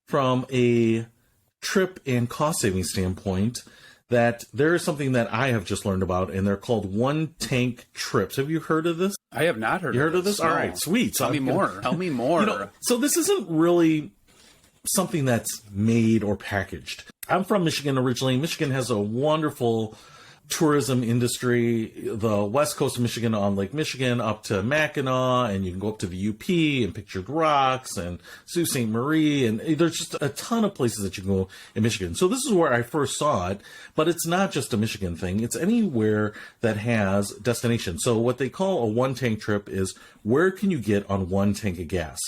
from a trip and cost saving standpoint that there is something that I have just learned about, and they're called one-tank trips. Have you heard of this? I have not heard of this. You heard of this? No. All right, sweet. Tell me more. Tell me more. So this isn't really something that's made or packaged. I'm from Michigan originally. Michigan has a wonderful tourism industry. The west coast of Michigan on Lake Michigan up to Mackinac, and you can go up to the UP and Pictured Rocks and Sault Ste. Marie, and there's just a ton of places that you can go in Michigan. So this is where I first saw it, but it's not just a Michigan thing. It's anywhere that has destination. So what they call a one-tank trip is where can you get on one tank of gas?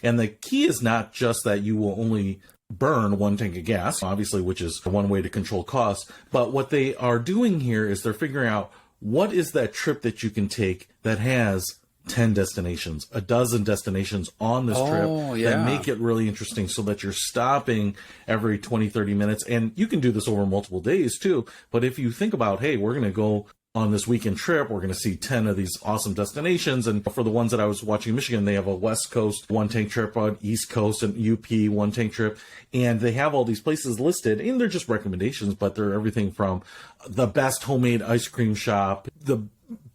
And the key is not just that you will only burn one tank of gas, obviously, which is one way to control costs. But what they are doing here is they're figuring out what is that trip that you can take that has 10 destinations, a dozen destinations on this trip that make it really interesting so that you're stopping every 20, 30 minutes. And you can do this over multiple days too. But if you think about, hey, we're going to go on this weekend trip, we're going to see 10 of these awesome destinations. And for the ones that I was watching in Michigan, they have a West Coast one-tank trip, on East Coast and UP one-tank trip. And they have all these places listed, and they're just recommendations, but they're everything from the best homemade ice cream shop, the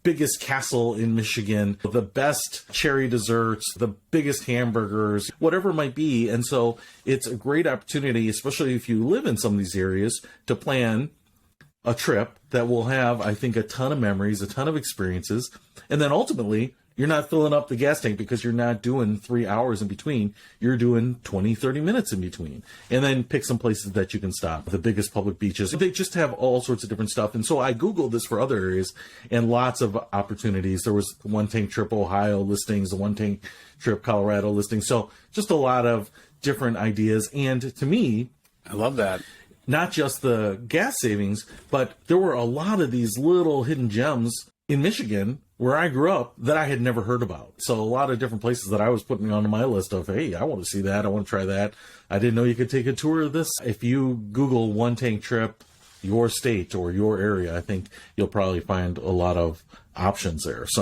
biggest castle in Michigan, the best cherry desserts, the biggest hamburgers, whatever it might be. And so it's a great opportunity, especially if you live in some of these areas, to plan a trip that will have, I think, a ton of memories, a ton of experiences. And then ultimately, you're not filling up the gas tank because you're not doing 3 hours in between. You're doing 20, 30 minutes in between. And then pick some places that you can stop. The biggest public beaches. They just have all sorts of different stuff. And so I Googled this for other areas and lots of opportunities. There was the one tank trip Ohio listings, the one tank trip Colorado listings. So just a lot of different ideas. And to me, I love that. Not just the gas savings, but there were a lot of these little hidden gems in Michigan where I grew up that I had never heard about. So a lot of different places that I was putting on my list of, hey, I want to see that. I want to try that. I didn't know you could take a tour of this. If you Google one tank trip, your state or your area, I think you'll probably find a lot of options there. So